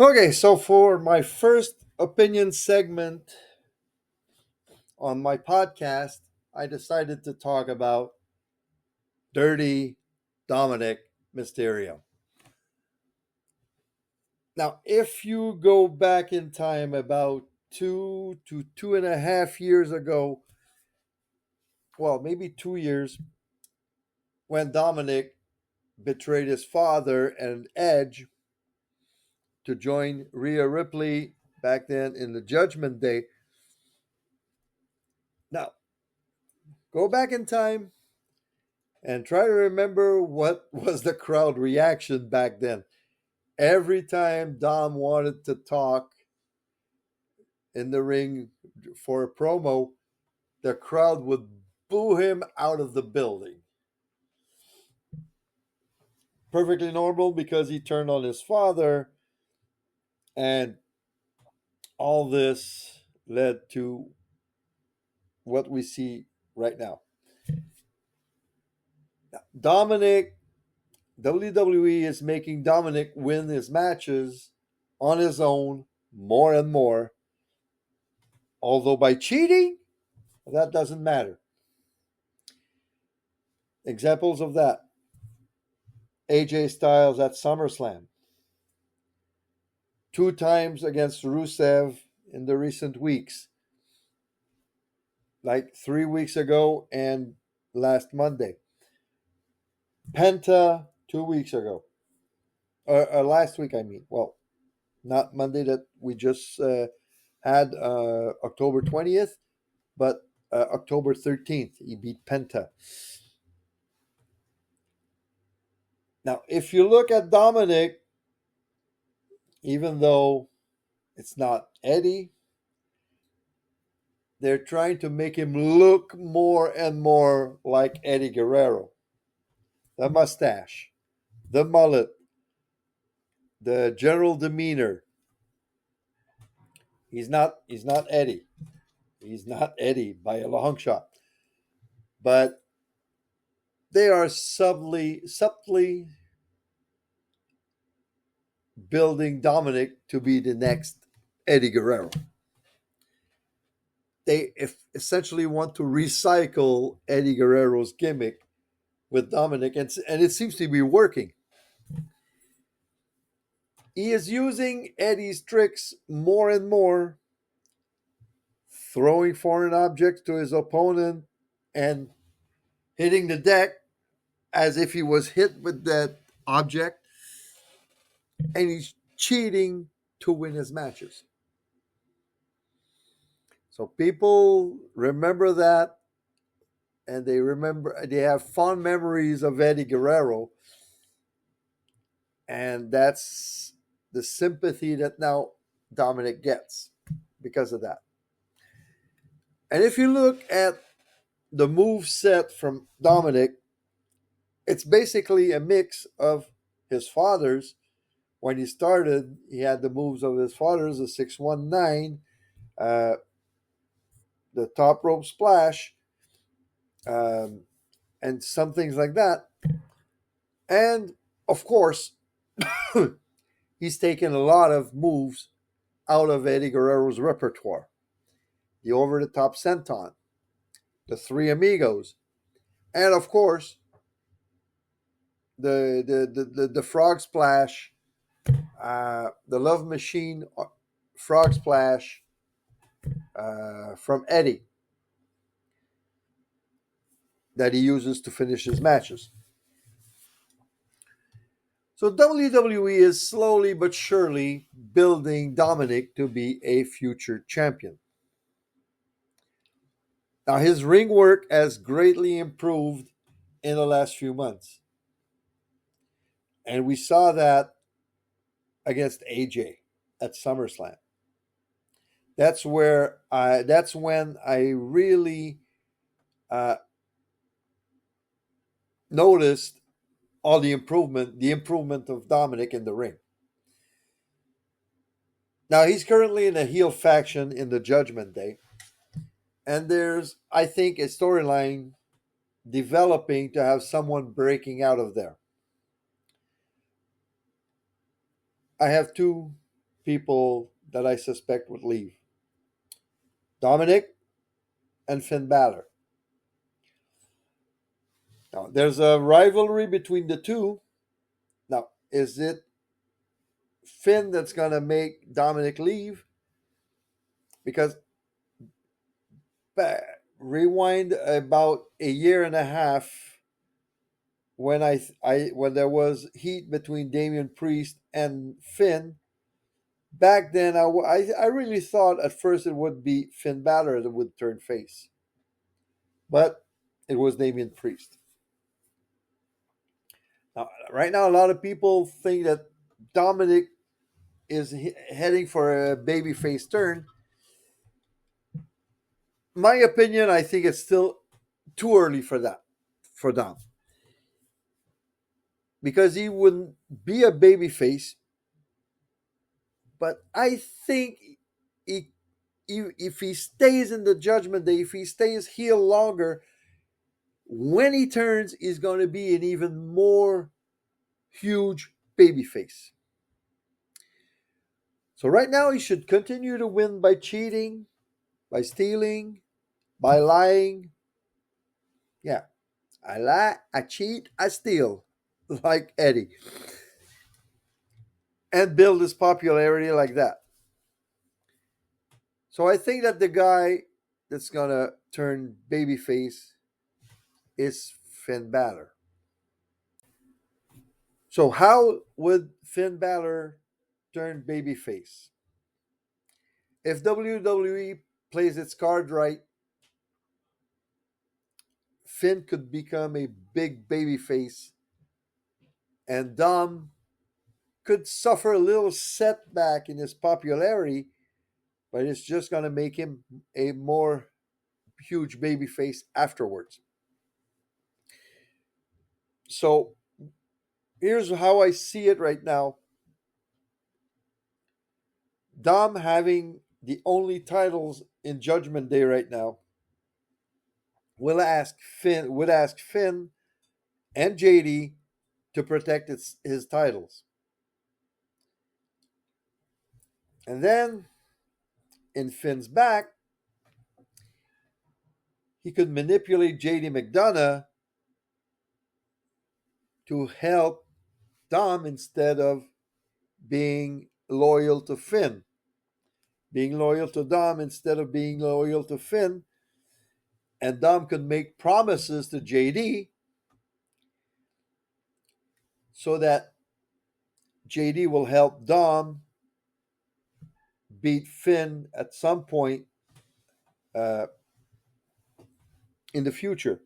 Okay, so for my first opinion segment on my podcast, I decided to talk about Dirty Dominik Mysterio. Now, if you go back in time about 2 to 2.5 years ago, well, maybe 2 years, when Dominic betrayed his father and Edge to join Rhea Ripley back then in the Judgment Day. Now, go back in time and try to remember what was the crowd reaction back then. Every time Dom wanted to talk in the ring for a promo, the crowd would boo him out of the building. Perfectly normal because he turned on his father, and all this led to what we see right now. Dominic, WWE is making Dominic win his matches on his own more and more, although by cheating, that doesn't matter. Examples of that: AJ Styles at SummerSlam, 2 times against Rusev in the recent weeks, like 3 weeks ago and last Monday. Penta 2 weeks ago, or last week, I mean. Well, not Monday that we just had, October 20th, but October 13th, he beat Penta. Now, if you look at Dominic, even though it's not Eddie, they're trying to make him look more and more like Eddie Guerrero. The mustache, the mullet, the general demeanor. He's not Eddie. He's not Eddie by a long shot. But they are subtly building Dominic to be the next Eddie Guerrero. They essentially want to recycle Eddie Guerrero's gimmick with Dominic, and it seems to be working. He is using Eddie's tricks more and more, throwing foreign objects to his opponent and hitting the deck as if he was hit with that object, and he's cheating to win his matches. So people remember that, and they have fond memories of Eddie Guerrero, and that's the sympathy that now Dominic gets because of that. And if you look at the move set from Dominic, it's basically a mix of his father's. When he started, he had the moves of his father's, the 619, uh, the top rope splash, um, and some things like that. And of course, he's taken a lot of moves out of Eddie Guerrero's repertoire. The over the top senton, the three amigos, and of course, the frog splash, the love machine frog splash from Eddie that he uses to finish his matches. So WWE is slowly but surely building Dominic to be a future champion. Now, his ring work has greatly improved in the last few months. And we saw that against AJ at SummerSlam. That's when I really uh, noticed all the improvement of Dominic in the ring. Now he's currently in a heel faction in the Judgment Day, and there's, I think, a storyline developing to have someone breaking out of there. I have two people that I suspect would leave: Dominic and Finn Balor. Now, there's a rivalry between the two. Now, is it Finn that's going to make Dominic leave? Because rewind about a year and a half when when there was heat between Damian Priest and Finn. Back then, I really thought at first it would be Finn Balor that would turn face, but it was Damian Priest. Now, right now, a lot of people think that Dominic is heading for a babyface turn. My opinion, I think it's still too early for that, for Dom, because he wouldn't be a babyface. But I think he, if he stays in the Judgment Day, if he stays heel longer, when he turns, he's going to be an even more huge babyface. So right now, he should continue to win by cheating, by stealing, by lying. Yeah, I lie, I cheat, I steal, like Eddie, and build his popularity like that. So I think that the guy that's gonna turn babyface is Finn Balor. So how would Finn Balor turn babyface? If WWE plays its card right, Finn could become a big babyface, and Dom could suffer a little setback in his popularity, but it's just going to make him a more huge babyface afterwards. So here's how I see it right now. Dom having the only titles in Judgment Day right now would ask Finn and JD to protect his titles. And then in Finn's back, he could manipulate JD McDonough to help Dom instead of being loyal to Finn. Being loyal to Dom instead of being loyal to Finn. And Dom could make promises to JD so that JD will help Dom beat Finn at some point uh, in the future.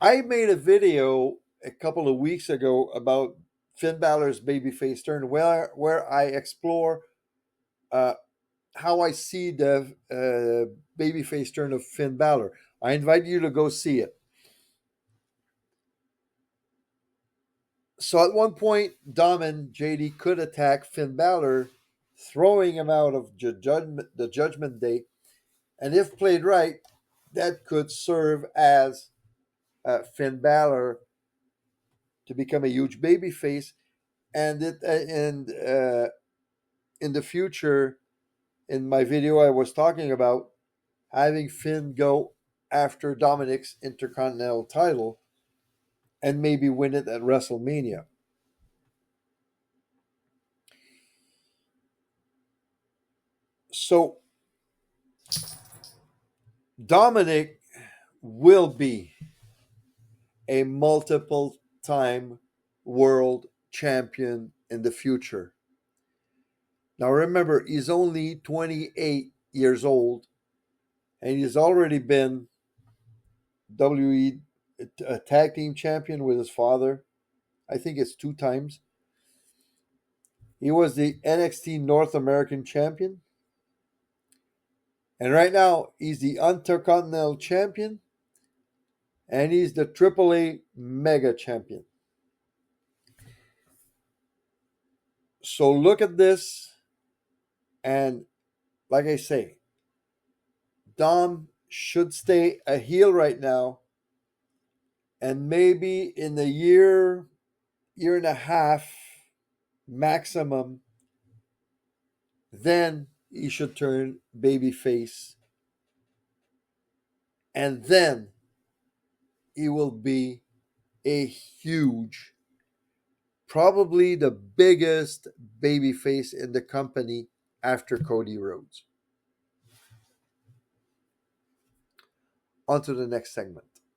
I made a video a couple of weeks ago about Finn Balor's babyface turn, where I explore uh, how I see the babyface turn of Finn Balor. I invite you to go see it. So at one point, Dom and JD could attack Finn Balor, throwing him out of the Judgment Day, and if played right, that could serve as Finn Balor to become a huge babyface, and in the future, in my video, I was talking about having Finn go after Dominic's Intercontinental title and maybe win it at WrestleMania. So Dominic will be a multiple time world champion in the future. Now remember, he's only 28 years old and he's already been WWE a tag team champion with his father. I think it's 2 times. He was the NXT North American champion. And right now, he's the Intercontinental champion and he's the AAA Mega champion. So look at this. And like I say, Dom should stay a heel right now. And maybe in a year and a half maximum, then he should turn babyface, and then he will be a huge, probably the biggest babyface in the company after Cody Rhodes. On to the next segment.